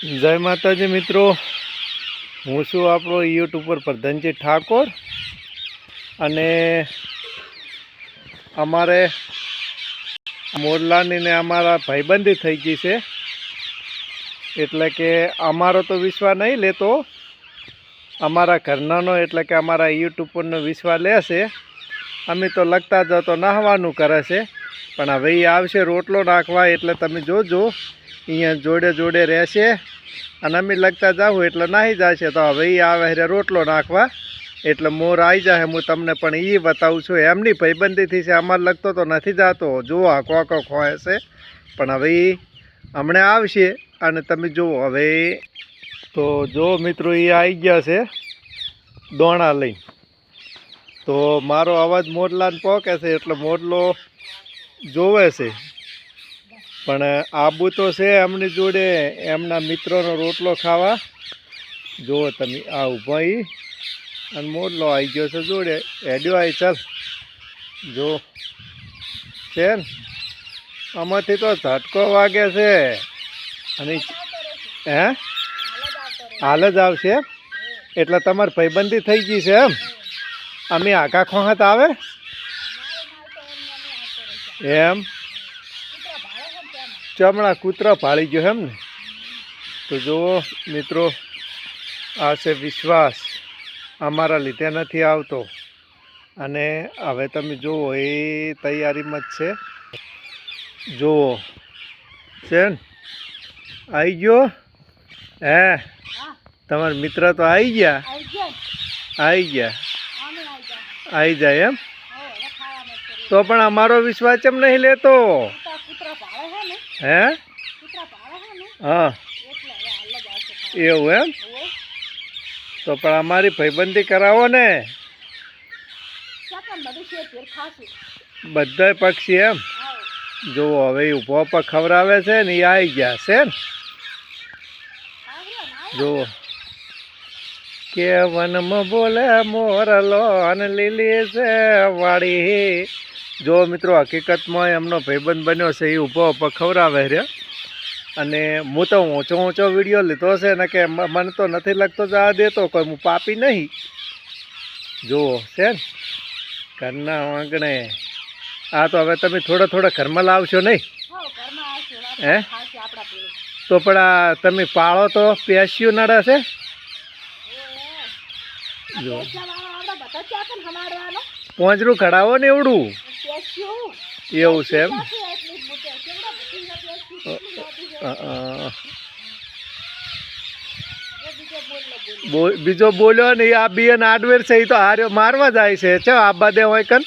જય માતાજી મિત્રો, હું છું આપણો યુટ્યુબર પ્રધાનજી ઠાકોર અને અમારે મોરલાની ને અમારા ભાઈબંધી થઈ ગઈ છે. એટલે કે અમારો તો વિશ્વાસ નહીં લેતો, અમારા ઘરનાનો એટલે કે અમારા યુટ્યુબરનો વિશ્વાસ લેશે. અમે તો લગતા જ તો નાહવાનું કરે છે, પણ હવે એ આવશે રોટલો નાખવા એટલે તમે જોજો અહીંયા જોડે જોડે રહેશે અને અમે લગતા જાઉં એટલે નાહી જશે. તો હવે એ આવે રે રોટલો નાખવા એટલે મોર આવી જાય. હું તમને પણ એ બતાવું છું, એમની ભાઈબંધીથી છે, અમારે લગતો તો નથી જતો. જુઓ આ કોકો ખોય છે, પણ હવે એ હમણાં આવશે અને તમે જુઓ. હવે તો જો મિત્રો એ આવી ગયા છે દોણા લઈને. તો મારો અવાજ મોરલાને પહોંચે છે એટલે મોરલો જોવે છે, પણ આબુ તો છે એમની જોડે એમના મિત્રોનો રોટલો ખાવા. જુઓ તમે આ ઊભા અને મોરલો આવી ગયો છે જોડે. હેડ્યો આવી ચાલ જો છે ને, આમાંથી તો ઝટકો વાગે છે અને હાલ જ આવશે. એટલે તમારી ભાઈબંધી થઈ ગઈ છે એમ. અમે આખા ખોહાત આવે એમ ચમડા કૂતરા ભાળી ગયો એમ ને. તો જુઓ મિત્રો, આ છે વિશ્વાસ, અમારા લીધે નથી આવતો. અને હવે તમે જુઓ એ તૈયારીમાં જ છે. જુઓ છે ને આવી ગયો. હે તમારા મિત્ર તો આવી ગયા આવી જાય એમ. તો પણ અમારો વિશ્વાસ કેમ નહીં લેતો? હે હા એવું એમ. તો પણ અમારી ભાઈબંધી કરાવો ને. બધા પક્ષી એમ. જુઓ હવે ઊભો પર ખવડાવે છે ને, એ આવી ગયા છે ને. જુઓ કે વનમાં બોલે મોરલો અને લીલી છે વાડી. જો મિત્રો હકીકતમાં એમનો ભાઈબંધ બન્યો છે, એ ઊભો ઉપર ખવડાવે છે. અને હું તો ઊંચો વિડીયો લીધો છે ને, કે મને તો નથી લાગતો જવા દેતો કોઈ, હું પાપી નહીં. જુઓ છે ને ઘરના આંગણે. આ તો હવે તમે થોડા ઘરમાં લાવશો નહીં હે? તો પણ આ તમે પાળો તો પેસ્યું નડે છે. જો પોંચરું કઢાવો ને એવડું એવું છે એમ. બીજો બોલ્યો ને આ બી આડવેર છે, એ તો હાર્યો મારવા જાય છે. ચો આબા દે હોય કન